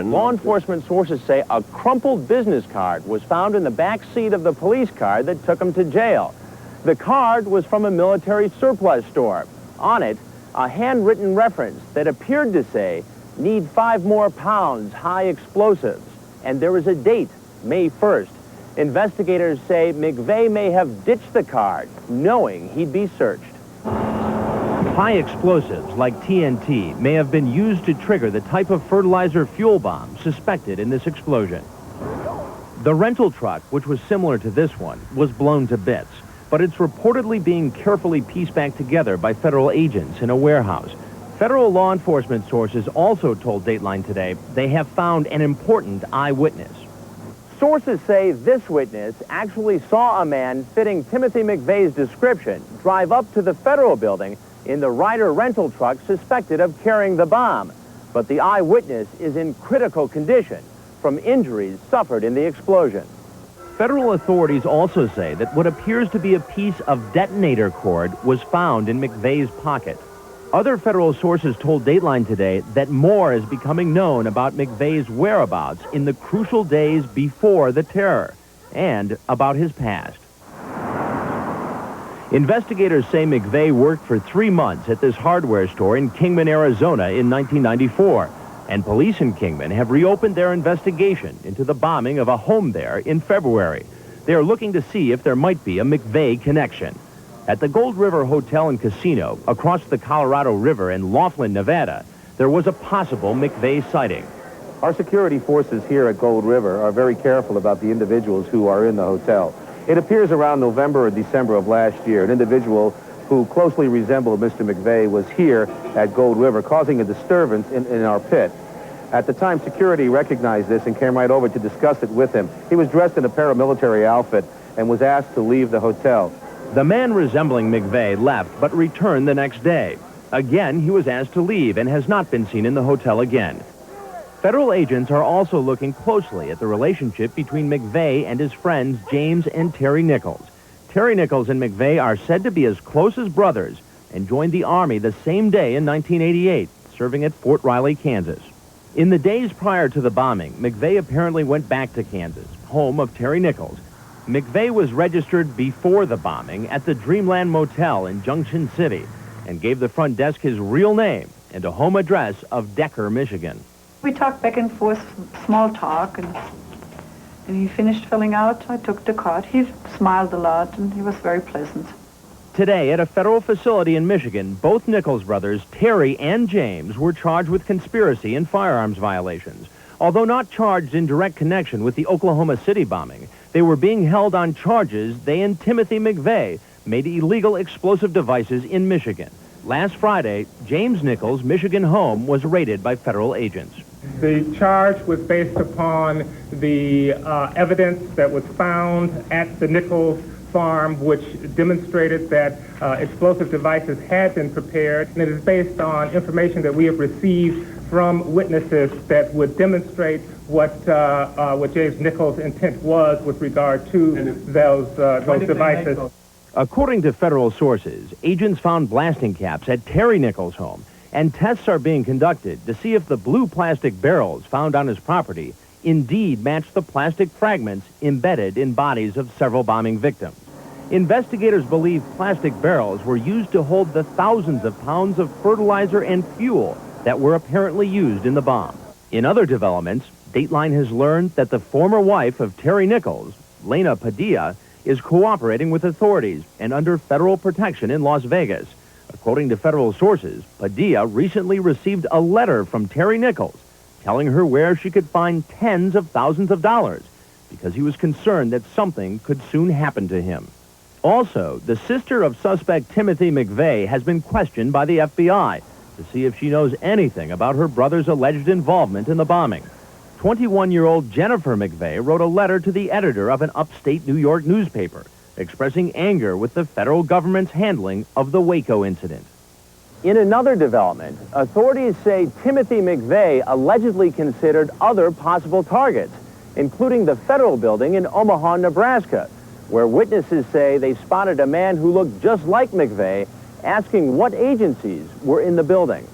Law enforcement sources say a crumpled business card was found in the back seat of the police car that took him to jail. The card was from a military surplus store. On it, a handwritten reference that appeared to say, "Need 5 more pounds, high explosives." And there was a date, May 1st. Investigators say McVeigh may have ditched the card, knowing he'd be searched. High explosives like TNT may have been used to trigger the type of fertilizer fuel bomb suspected in this explosion. The rental truck, which was similar to this one, was blown to bits, but it's reportedly being carefully pieced back together by federal agents in a warehouse. Federal law enforcement sources also told Dateline today they have found an important eyewitness. Sources say this witness actually saw a man fitting Timothy McVeigh's description drive up to the federal building in the Ryder rental truck suspected of carrying the bomb. But the eyewitness is in critical condition from injuries suffered in the explosion. Federal authorities also say that what appears to be a piece of detonator cord was found in McVeigh's pocket. Other federal sources told Dateline today that more is becoming known about McVeigh's whereabouts in the crucial days before the terror, and about his past. Investigators say McVeigh worked for 3 months at this hardware store in Kingman, Arizona in 1994, and police in Kingman have reopened their investigation into the bombing of a home there in February. They are looking to see if there might be a McVeigh connection. At the Gold River Hotel and Casino across the Colorado River in Laughlin, Nevada, there was a possible McVeigh sighting. Our security forces here at Gold River are very careful about the individuals who are in the hotel. It appears around November or December of last year, an individual who closely resembled Mr. McVeigh was here at Gold River, causing a disturbance in our pit. At the time, security recognized this and came right over to discuss it with him. He was dressed in a paramilitary outfit and was asked to leave the hotel. The man resembling McVeigh left but returned the next day. Again, he was asked to leave and has not been seen in the hotel again. Federal agents are also looking closely at the relationship between McVeigh and his friends James and Terry Nichols. Terry Nichols and McVeigh are said to be as close as brothers and joined the Army the same day in 1988, serving at Fort Riley, Kansas. In the days prior to the bombing, McVeigh apparently went back to Kansas, home of Terry Nichols. McVeigh was registered before the bombing at the Dreamland Motel in Junction City and gave the front desk his real name and a home address of Decker, Michigan. We talked back and forth, small talk, and when he finished filling out, I took the card. He smiled a lot, and he was very pleasant. Today, at a federal facility in Michigan, both Nichols brothers, Terry and James, were charged with conspiracy and firearms violations. Although not charged in direct connection with the Oklahoma City bombing, they were being held on charges they and Timothy McVeigh made illegal explosive devices in Michigan. Last Friday, James Nichols' Michigan home was raided by federal agents. The charge was based upon the evidence that was found at the Nichols farm, which demonstrated that explosive devices had been prepared, and it is based on information that we have received from witnesses that would demonstrate what James Nichols' intent was with regard to those devices. According to federal sources, agents found blasting caps at Terry Nichols' home, and tests are being conducted to see if the blue plastic barrels found on his property indeed match the plastic fragments embedded in bodies of several bombing victims. Investigators believe plastic barrels were used to hold the thousands of pounds of fertilizer and fuel that were apparently used in the bomb. In other developments, Dateline has learned that the former wife of Terry Nichols, Lena Padilla, is cooperating with authorities and under federal protection in Las Vegas. According to federal sources, Padilla recently received a letter from Terry Nichols telling her where she could find tens of thousands of dollars because he was concerned that something could soon happen to him. Also, the sister of suspect Timothy McVeigh has been questioned by the FBI to see if she knows anything about her brother's alleged involvement in the bombing. 21-year-old Jennifer McVeigh wrote a letter to the editor of an upstate New York newspaper expressing anger with the federal government's handling of the Waco incident. In another development, authorities say Timothy McVeigh allegedly considered other possible targets, including the federal building in Omaha, Nebraska, where witnesses say they spotted a man who looked just like McVeigh asking what agencies were in the building.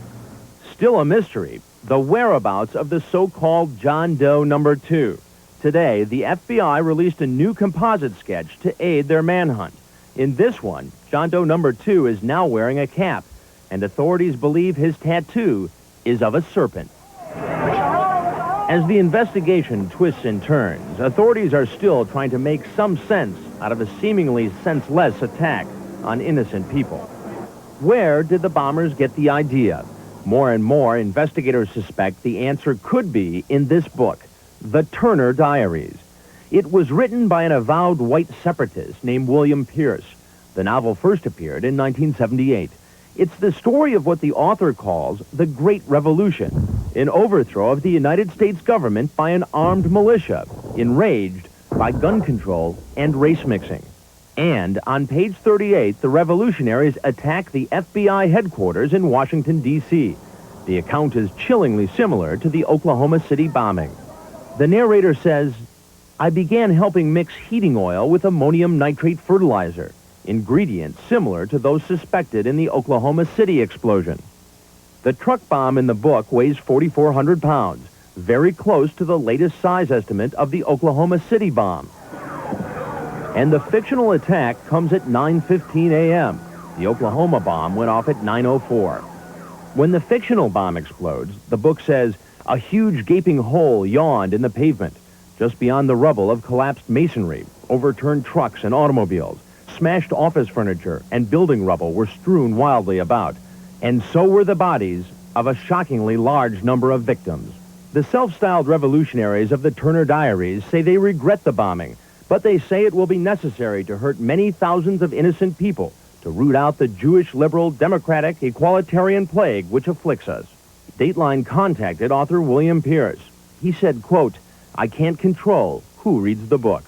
Still a mystery, the whereabouts of the so-called John Doe number 2. Today, the FBI released a new composite sketch to aid their manhunt. In this one, John Doe number 2 is now wearing a cap, and authorities believe his tattoo is of a serpent. As the investigation twists and turns, authorities are still trying to make some sense out of a seemingly senseless attack on innocent people. Where did the bombers get the idea? More and more investigators suspect the answer could be in this book, The Turner Diaries. It was written by an avowed white separatist named William Pierce. The novel first appeared in 1978. It's the story of what the author calls the Great Revolution, an overthrow of the United States government by an armed militia, enraged by gun control and race mixing. And on page 38, the revolutionaries attack the FBI headquarters in Washington, D.C. The account is chillingly similar to the Oklahoma City bombing. The narrator says, "I began helping mix heating oil with ammonium nitrate fertilizer, ingredients similar to those suspected in the Oklahoma City explosion." The truck bomb in the book weighs 4,400 pounds, very close to the latest size estimate of the Oklahoma City bomb. And the fictional attack comes at 9:15 a.m. The Oklahoma bomb went off at 9:04. When the fictional bomb explodes, the book says, a huge gaping hole yawned in the pavement, just beyond the rubble of collapsed masonry. Overturned trucks and automobiles, smashed office furniture, and building rubble were strewn wildly about. And so were the bodies of a shockingly large number of victims. The self-styled revolutionaries of the Turner Diaries say they regret the bombing, but they say it will be necessary to hurt many thousands of innocent people to root out the Jewish, liberal, democratic, equalitarian plague which afflicts us. Dateline contacted author William Pierce. He said, quote, "I can't control who reads the book."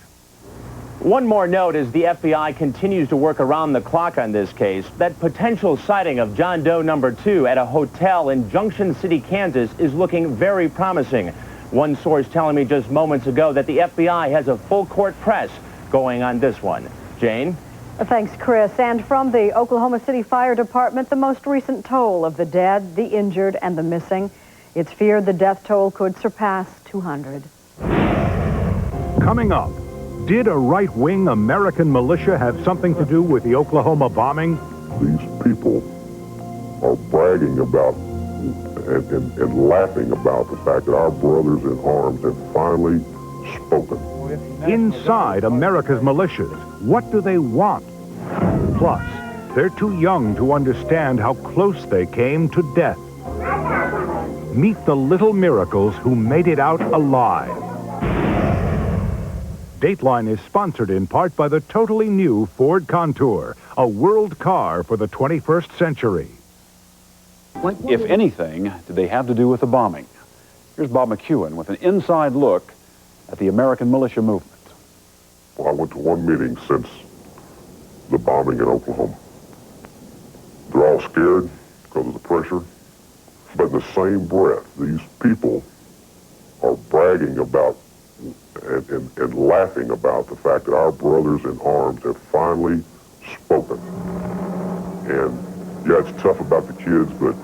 One more note as the FBI continues to work around the clock on this case. That potential sighting of John Doe number 2 at a hotel in Junction City, Kansas is looking very promising. One source telling me just moments ago that the FBI has a full-court press going on this one. Jane? Thanks, Chris. And from the Oklahoma City Fire Department, the most recent toll of the dead, the injured, and the missing. It's feared the death toll could surpass 200. Coming up, did a right-wing American militia have something to do with the Oklahoma bombing? These people are bragging about and laughing about the fact that our brothers in arms have finally spoken. Inside America's militias, what do they want? Plus, they're too young to understand how close they came to death. Meet the little miracles who made it out alive. Dateline is sponsored in part by the totally new Ford Contour, a world car for the 21st century. What, if anything, did they have to do with the bombing? Here's Bob McEwen with an inside look at the American militia movement. Well, I went to one meeting since the bombing in Oklahoma. They're all scared because of the pressure, but in the same breath, these people are bragging about and laughing about the fact that our brothers in arms have finally spoken. And yeah, it's tough about the kids, but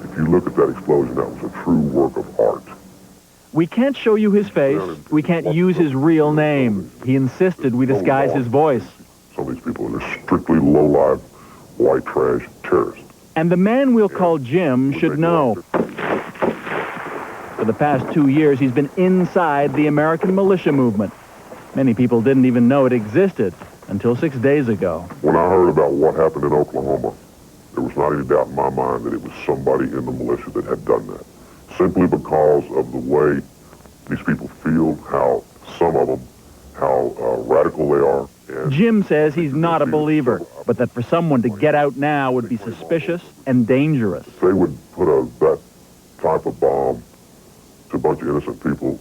if you look at that explosion, that was a true work of art. We can't show you his face. We can't use his real name. He insisted we disguise his voice. Some of these people are strictly low-life, white trash terrorists. And the man we'll call Jim should know. For the past 2 years, he's been inside the American militia movement. Many people didn't even know it existed until 6 days ago. When I heard about what happened in Oklahoma, there was not any doubt in my mind that it was somebody in the militia that had done that. Simply because of the way these people feel, how some of them, how radical they are. And Jim says he's not a believer, but that for someone to get out now would be suspicious and dangerous. If they would put that type of bomb to a bunch of innocent people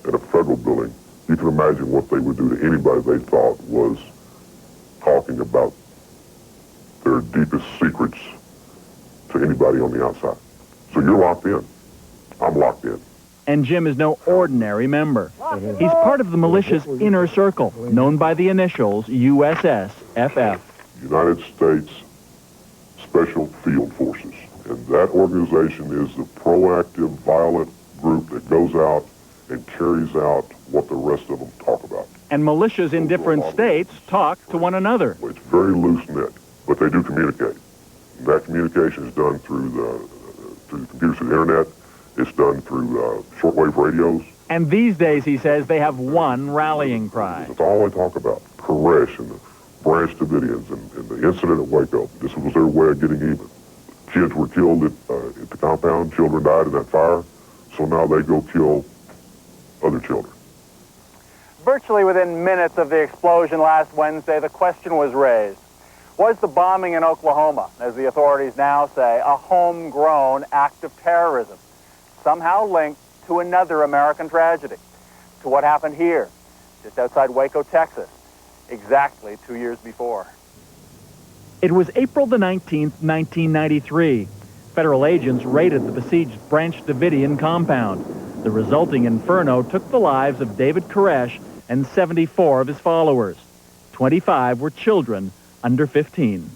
in a federal building, you can imagine what they would do to anybody they thought was talking about their deepest secrets to anybody on the outside. So you're locked in. I'm locked in. And Jim is no ordinary member. He's part of the militia's inner circle, known by the initials USSFF. United States Special Field Forces. And that organization is the proactive, violent group that goes out and carries out what the rest of them talk about. And militias in different states talk to one another. It's very loose-knit, but they do communicate. And that communication is done through the computers, through the internet. It's done through shortwave radios. And these days, he says, they have one rallying cry. That's all they talk about. Koresh and the Branch Davidians and the incident at Waco. This was their way of getting even. Kids were killed at the compound. Children died in that fire. So now they go kill other children. Virtually within minutes of the explosion last Wednesday, the question was raised. Was the bombing in Oklahoma, as the authorities now say, a homegrown act of terrorism, somehow linked to another American tragedy, to what happened here, just outside Waco, Texas, exactly 2 years before? It was April the 19th, 1993. Federal agents raided the besieged Branch Davidian compound. The resulting inferno took the lives of David Koresh and 74 of his followers. 25 were children under 15.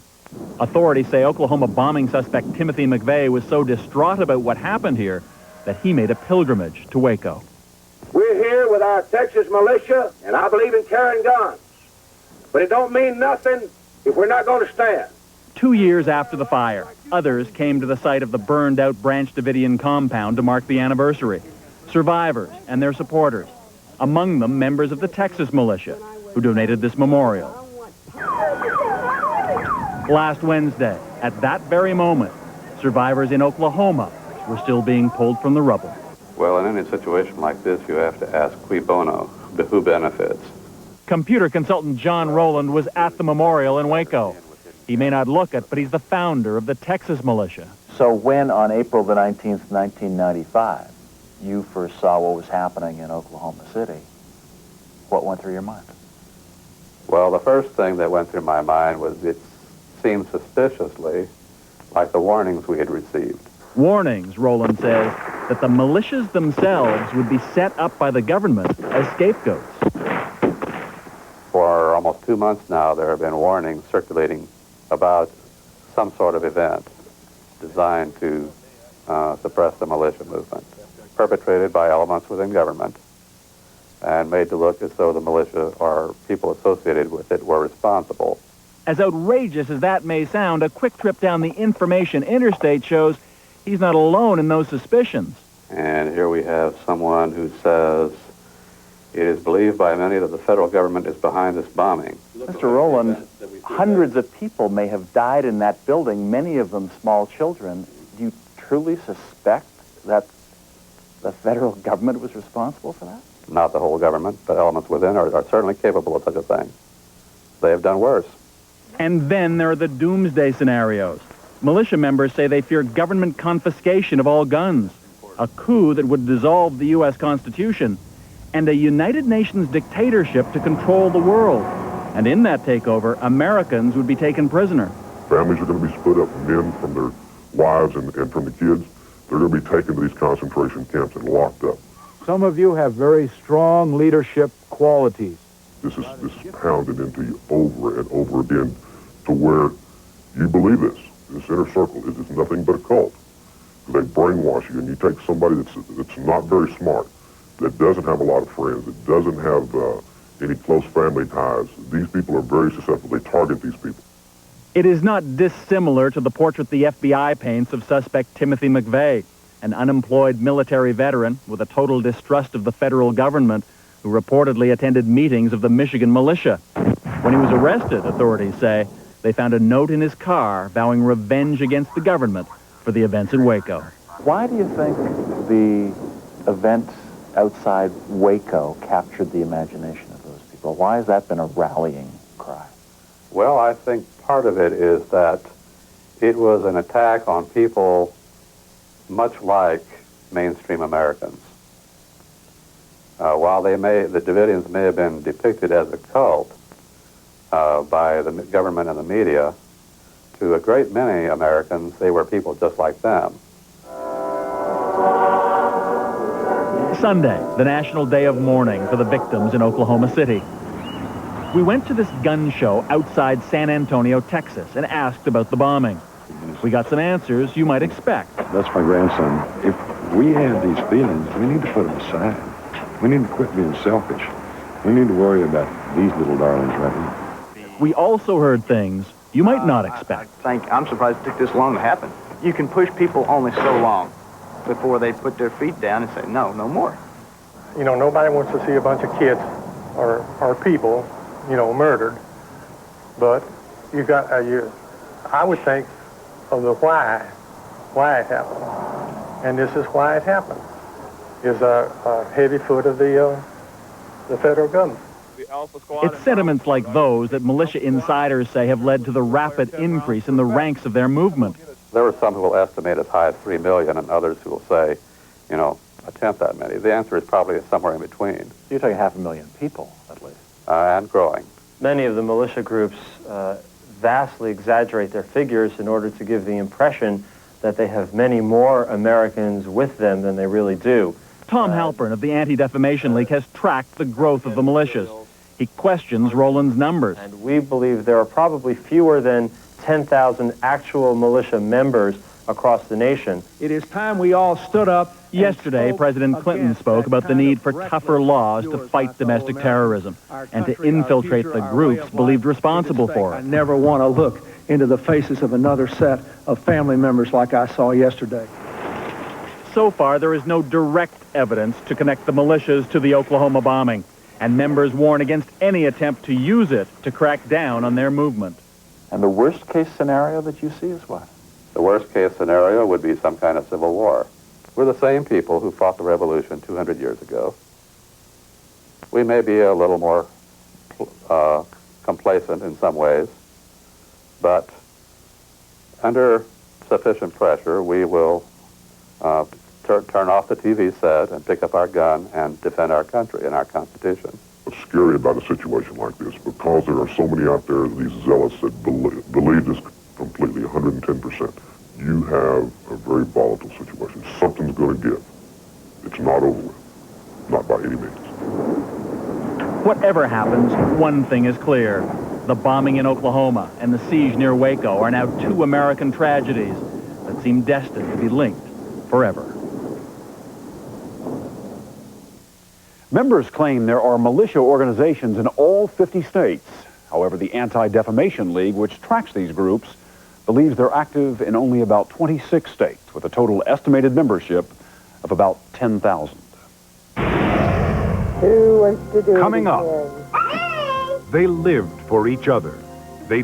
Authorities say Oklahoma bombing suspect Timothy McVeigh was so distraught about what happened here that he made a pilgrimage to Waco. We're here with our Texas militia, and I believe in carrying guns. But it don't mean nothing if we're not going to stand. 2 years after the fire, others came to the site of the burned-out Branch Davidian compound to mark the anniversary. Survivors and their supporters, among them members of the Texas Militia, who donated this memorial. Last Wednesday, at that very moment, survivors in Oklahoma were still being pulled from the rubble. Well, in any situation like this, you have to ask cui bono, who benefits. Computer consultant Jon Roland was at the memorial in Waco. He may not look it, but he's the founder of the Texas Militia. So when, on April the 19th, 1995, you first saw what was happening in Oklahoma City, what went through your mind? Well, the first thing that went through my mind was it seemed suspiciously like the warnings we had received. Warnings, Roland says, that the militias themselves would be set up by the government as scapegoats. For almost 2 months now, there have been warnings circulating about some sort of event designed to suppress the militia movement, perpetrated by elements within government and made to look as though the militia or people associated with it were responsible. As outrageous as that may sound, a quick trip down the information interstate shows he's not alone in those suspicions. And here we have someone who says it is believed by many that the federal government is behind this bombing. Mr. Roland, hundreds of people may have died in that building, many of them small children. Do you truly suspect that the federal government was responsible for that? Not the whole government, but elements within are certainly capable of such a thing. They have done worse. And then there are the doomsday scenarios. Militia members say they fear government confiscation of all guns, a coup that would dissolve the U.S. Constitution, and a United Nations dictatorship to control the world. And in that takeover, Americans would be taken prisoner. Families are going to be split up, men from their wives and from the kids. They're going to be taken to these concentration camps and locked up. Some of you have very strong leadership qualities. This is pounded into you over and over again to where you believe this. This inner circle is nothing but a cult. They brainwash you, and you take somebody that's not very smart, that doesn't have a lot of friends, that doesn't have any close family ties. These people are very susceptible. They target these people. It is not dissimilar to the portrait the FBI paints of suspect Timothy McVeigh, an unemployed military veteran with a total distrust of the federal government who reportedly attended meetings of the Michigan Militia. When he was arrested, authorities say, they found a note in his car vowing revenge against the government for the events in Waco. Why do you think the events outside Waco captured the imagination of those people? Why has that been a rallying cry? Well, I think part of it is that it was an attack on people much like mainstream Americans. While the Davidians may have been depicted as a cult by the government and the media, to a great many Americans, they were people just like them. Sunday, the National Day of Mourning for the victims in Oklahoma City. We went to this gun show outside San Antonio, Texas, and asked about the bombing. We got some answers you might expect. That's my grandson. If we have these feelings, we need to put them aside. We need to quit being selfish. We need to worry about these little darlings right now. We also heard things you might not expect. I'm surprised it took this long to happen. You can push people only so long before they put their feet down and say, no, no more. You know, nobody wants to see a bunch of kids or people, you know, murdered. But you got, I would think of the why it happened. And this is why it happened, is a heavy foot of the federal government. It's sentiments like those that militia insiders say have led to the rapid increase in the ranks of their movement. There are some who will estimate as high as 3 million and others who will say, you know, a tenth that many. The answer is probably somewhere in between. You're talking 500,000 people, at least. And growing. Many of the militia groups vastly exaggerate their figures in order to give the impression that they have many more Americans with them than they really do. Tom Halpern of the Anti-Defamation League has tracked the growth of the militias. He questions Roland's numbers. And we believe there are probably fewer than 10,000 actual militia members across the nation. It is time we all stood up. Yesterday, President Clinton spoke about the need for tougher laws to fight domestic terrorism and to infiltrate the groups believed responsible for I it. never want to look into the faces of another set of family members like I saw yesterday. So far, there is no direct evidence to connect the militias to the Oklahoma bombing, and members warn against any attempt to use it to crack down on their movement. And the worst-case scenario that you see is what? The worst-case scenario would be some kind of civil war. We're the same people who fought the revolution 200 years ago. We may be a little more complacent in some ways, but under sufficient pressure, we will turn off the TV set and pick up our gun and defend our country and our Constitution. What's scary about a situation like this, because there are so many out there, these zealots that believe this completely, 110%, you have a very volatile situation. Something's going to give. It's not over with. Not by any means. Whatever happens, one thing is clear. The bombing in Oklahoma and the siege near Waco are now two American tragedies that seem destined to be linked forever. Members claim there are militia organizations in all 50 states. However, the Anti-Defamation League, which tracks these groups, believes they're active in only about 26 states, with a total estimated membership of about 10,000. Coming up, they lived for each other.